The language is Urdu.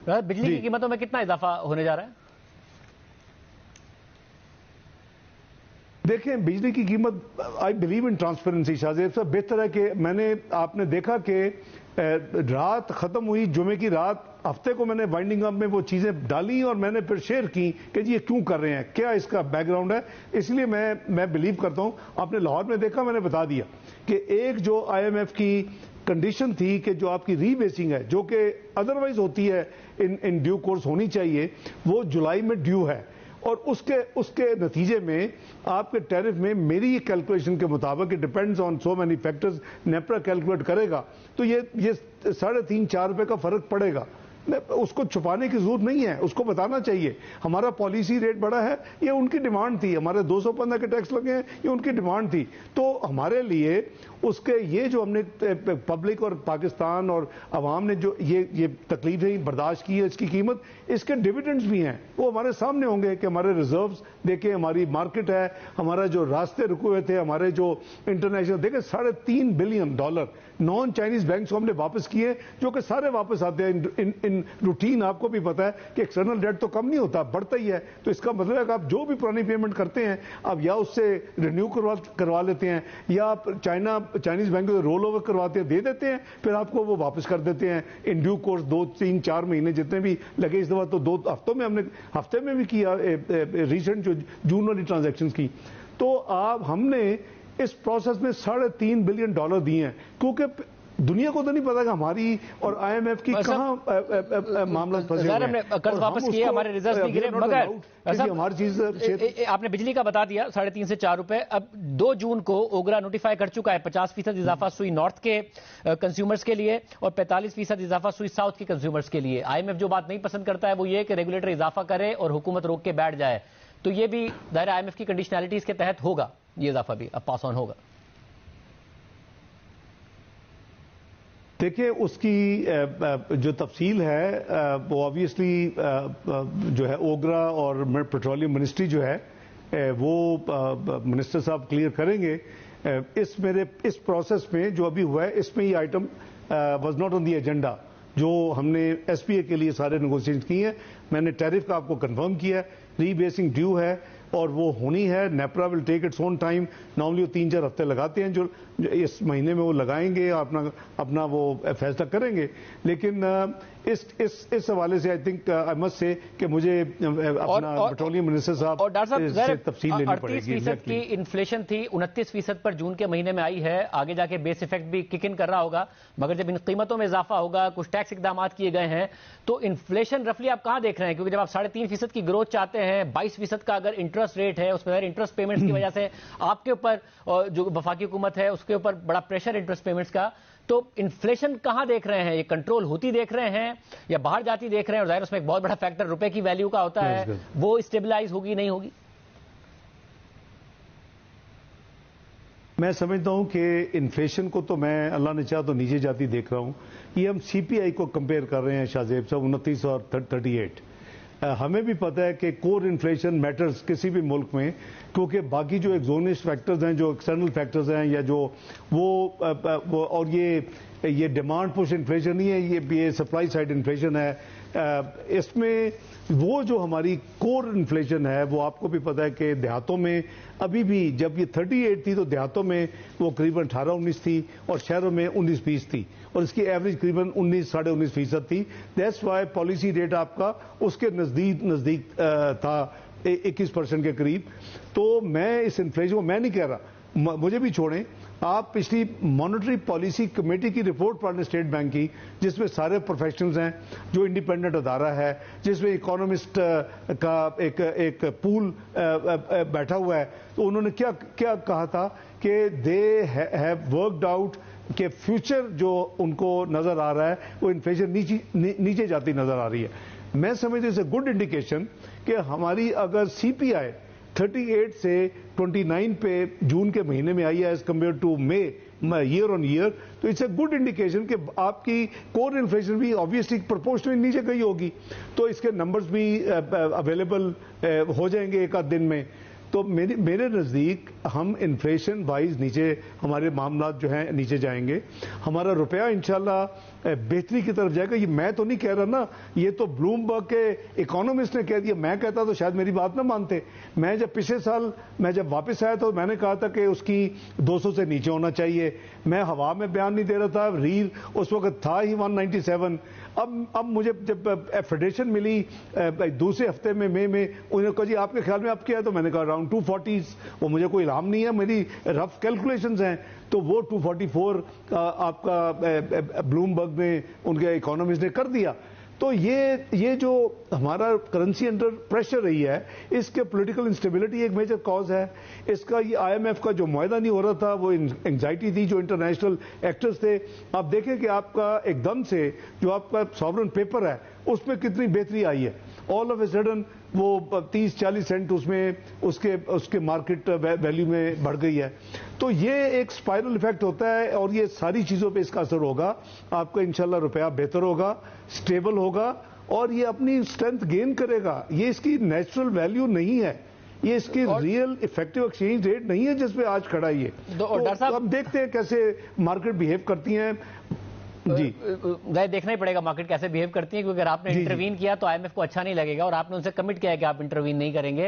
بجلی کی قیمتوں میں کتنا اضافہ ہونے جا رہا ہے؟ دیکھیں بجلی کی قیمت آئی بلیو ان ٹرانسپیرنسی شاہ زیب صاحب، بہتر ہے کہ آپ نے دیکھا کہ رات ختم ہوئی جمعے کی رات، ہفتے کو میں نے وائنڈنگ اپ میں وہ چیزیں ڈالی اور میں نے پھر شیئر کی کہ جی یہ کیوں کر رہے ہیں، کیا اس کا بیک گراؤنڈ ہے. اس لیے میں بلیو کرتا ہوں. آپ نے لاہور میں دیکھا، میں نے بتا دیا کہ ایک جو آئی ایم ایف کی کنڈیشن تھی کہ جو آپ کی ری بیسنگ ہے جو کہ ادروائز ہوتی ہے ان ڈیو کورس ہونی چاہیے، وہ جولائی میں ڈیو ہے، اور اس کے نتیجے میں آپ کے ٹیرف میں میری کیلکولیشن کے مطابق depends on so many factors, NEPRA calculate کرے گا تو یہ 3.5-4 روپے کا فرق پڑے گا. اس کو چھپانے کی ضرورت نہیں ہے، اس کو بتانا چاہیے. ہمارا پالیسی ریٹ بڑا ہے، یہ ان کی ڈیمانڈ تھی. ہمارے 215 کے ٹیکس لگے ہیں، یہ ان کی ڈیمانڈ تھی. تو ہمارے لیے اس کے یہ جو ہم نے پبلک اور پاکستان اور عوام نے جو یہ تکلیفیں برداشت کی ہے، اس کی قیمت، اس کے ڈیویڈنڈز بھی ہیں، وہ ہمارے سامنے ہوں گے کہ ہمارے ریزروز دیکھیں، ہماری مارکیٹ ہے، ہمارا جو راستے رکے ہوئے تھے، ہمارے جو انٹرنیشنل دیکھیں $3.5 بلین نان چائنیز بینکس کو ہم نے واپس کیے، جو کہ سارے واپس آتے ہیں ان روٹین. آپ کو بھی پتا ہے کہ ایکسٹرنل ڈیٹ تو کم نہیں ہوتا، بڑھتا ہی ہے. تو اس کا مطلب ہے کہ آپ جو بھی پرانی پیمنٹ کرتے ہیں آپ یا اس سے رینیو کروا لیتے ہیں، یا آپ چائنیز بینکوں سے رول اوور کرواتے ہیں، دے دیتے ہیں، پھر آپ کو وہ واپس کر دیتے ہیں ان ڈیو کورس. 2-3-4 مہینے جتنے بھی لگے، اس دفعہ تو 2 ہفتوں میں ہفتے میں بھی کیا ریسنٹ جو جون والی ٹرانزیکشنز کی. تو ہم نے اس پروسیس میں $3.5 بلین دیے ہیں، کیونکہ دنیا کو تو نہیں پتا کہ ہماری اور آئی ایم ایف کی کہاں معاملات پھنسے ہوئے ہیں. قرض واپس کیے، ہمارے ریزرو نہیں گرے، مگر ہماری چیز آپ نے بجلی کا بتا دیا 3.5 سے 4 روپے. اب 2 جون کو اوگرا نوٹیفائی کر چکا ہے 50% اضافہ سوئی نارتھ کے کنزیومرز کے لیے اور 45% اضافہ سوئی ساؤتھ کے کنزیومرز کے لیے. آئی ایم ایف جو بات نہیں پسند کرتا ہے وہ یہ کہ ریگولیٹر اضافہ کرے اور حکومت روک کے بیٹھ جائے. تو یہ بھی ظاہر آئی ایم ایف کی کنڈیشنالٹیز کے تحت ہوگا، یہ اضافہ بھی اب پاس آن ہوگا. دیکھیں اس کی جو تفصیل ہے وہ آبویسلی جو ہے اوگرا اور پیٹرولیم منسٹری جو ہے وہ منسٹر صاحب کلیئر کریں گے. اس پروسیس میں جو ابھی ہوا ہے اس میں یہ item was not on the agenda. جو ہم نے ایس پی اے کے لیے سارے نیگوشیشن کی ہیں، میں نے ٹیرف کا آپ کو کنفرم کیا ہے، ری بیسنگ ڈیو ہے اور وہ ہونی ہے. نیپرا ول ٹیک اٹس اون ٹائم. نارملی وہ 3-4 ہفتے لگاتے ہیں، جو اس مہینے میں وہ لگائیں گے، اپنا وہ فیصلہ کریں گے. لیکن اس حوالے سے آئی تھنک آئی مسٹ سے کہ مجھے اپنا پیٹرولیم منسٹر صاحب سے تفصیل لینی پڑے گی. 38% کی انفلیشن تھی، 29% پر جون کے مہینے میں آئی ہے. آگے جا کے بیس ایفیکٹ بھی کک ان کر رہا ہوگا، مگر جب ان قیمتوں میں اضافہ ہوگا، کچھ ٹیکس اقدامات کیے گئے ہیں، تو انفلیشن رفلی آپ کہاں دیکھ رہے ہیں؟ کیونکہ جب آپ 3.5% کی گروتھ چاہتے ہیں، 22% کا اگر انٹرسٹ ریٹ ہے، اس میں انٹرسٹ پیمنٹس کی وجہ سے آپ کے اوپر جو وفاقی حکومت ہے اس کے اوپر بڑا پریشر انٹرسٹ پیمنٹس کا. تو انفلیشن کہاں دیکھ رہے ہیں؟ یہ کنٹرول ہوتی دیکھ رہے ہیں یا باہر جاتی دیکھ رہے ہیں؟ اور ظاہر اس میں ایک بہت بڑا فیکٹر روپے کی ویلیو کا ہوتا ہے، وہ اسٹیبلائز ہوگی نہیں ہوگی؟ میں سمجھتا ہوں کہ انفلیشن کو تو میں اللہ نے چاہا تو نیچے جاتی دیکھ رہا ہوں. یہ ہم سی پی آئی کو کمپیئر کر رہے ہیں شاہ زیب صاحب، 29 اور 38. ہمیں بھی پتہ ہے کہ کور انفلیشن میٹرز کسی بھی ملک میں، کیونکہ باقی جو ایگزونس فیکٹرز ہیں، جو ایکسٹرنل فیکٹرز ہیں، یا جو وہ اور یہ ڈیمانڈ پش انفلیشن نہیں ہے، یہ سپلائی سائڈ انفلیشن ہے. اس میں وہ جو ہماری کور انفلیشن ہے وہ آپ کو بھی پتا ہے کہ دیہاتوں میں ابھی بھی جب یہ 38 تھی تو دیہاتوں میں وہ قریباً 18-19 تھی اور شہروں میں 19-20 تھی، اور اس کی ایوریج قریباً 19-19.5% تھی. دیٹس وائی پالیسی ریٹ آپ کا اس کے نزدیک تھا 21% کے قریب. تو میں اس انفلیشن کو میں نہیں کہہ رہا، مجھے بھی چھوڑیں. آپ پچھلی مانیٹری پالیسی کمیٹی کی رپورٹ پڑھ لیں اسٹیٹ بینک کی، جس میں سارے پروفیشنلز ہیں، جو انڈیپینڈنٹ ادارہ ہے، جس میں اکانومسٹ کا ایک پول بیٹھا ہوا ہے. تو انہوں نے کیا کہا تھا کہ دے ہیو ورکڈ آؤٹ کہ فیوچر جو ان کو نظر آ رہا ہے وہ انفلیشن نیچے جاتی نظر آ رہی ہے. میں سمجھتا ہوں اٹس اے گڈ انڈیکیشن کہ ہماری اگر سی پی آئی 38 سے 29 پہ جون کے مہینے میں آئی ہے as compare to May year on year, تو اٹس اے گڈ انڈیکیشن کہ آپ کی کور انفلیشن بھی آبویسلی پرپورشنلی نیچے گئی ہوگی. تو اس کے نمبرز بھی اویلیبل ہو جائیں گے ایک آدھ دن میں. تو میرے نزدیک ہم انفلیشن وائز نیچے، ہمارے معاملات جو ہیں نیچے جائیں گے. ہمارا روپیہ انشاءاللہ بہتری کی طرف جائے گا. یہ میں تو نہیں کہہ رہا نا, یہ تو بلومبرگ کے اکانومسٹ نے کہہ دیا. میں کہتا تو شاید میری بات نہ مانتے. میں جب پچھلے سال میں جب واپس آیا تو میں نے کہا تھا کہ اس کی 200 سے نیچے ہونا چاہیے. میں ہوا میں بیان نہیں دے رہا تھا. ریل اس وقت تھا ہی 197. اب مجھے جب فیڈریشن ملی دوسرے ہفتے میں مئی میں, انہوں نے کہا جی آپ کے خیال میں اب کیا ہے, تو میں نے کہا اراؤنڈ 240. وہ مجھے کوئی الہام نہیں ہے, میری رف کیلکولیشنز ہیں. تو وہ 244 آپ کا بلومبرگ نے ان کے اکانومسٹ نے کر دیا. تو یہ جو ہمارا کرنسی انڈر پریشر رہی ہے, اس کے پولیٹیکل انسٹیبلٹی ایک میجر کاز ہے. اس کا یہ آئی ایم ایف کا جو معاہدہ نہیں ہو رہا تھا, وہ انگزائٹی تھی جو انٹرنیشنل ایکٹرز تھے. آپ دیکھیں کہ آپ کا ایک دم سے جو آپ کا ساورن پیپر ہے اس میں کتنی بہتری آئی ہے. آل آف اے سڈن وہ 30-40 سینٹ اس کے مارکیٹ ویلیو میں بڑھ گئی ہے. تو یہ ایک سپائرل ایفیکٹ ہوتا ہے, اور یہ ساری چیزوں پہ اس کا اثر ہوگا. آپ کا انشاءاللہ روپیہ بہتر ہوگا, سٹیبل ہوگا, اور یہ اپنی اسٹرینتھ گین کرے گا. یہ اس کی نیچرل ویلیو نہیں ہے, یہ اس کی ریئل افیکٹو ایکسچینج ریٹ نہیں ہے جس پہ آج کھڑا ہی ہے. تو ہم دیکھتے ہیں کیسے مارکیٹ بہیو کرتی ہیں. جی دیکھنا ہی پڑے گا مارکیٹ کیسے بہیو کرتی ہے, کیونکہ اگر آپ نے انٹروین کیا تو آئی ایم ایف کو اچھا نہیں لگے گا, اور آپ نے ان سے کمٹ کیا ہے کہ آپ انٹروین نہیں کریں گے.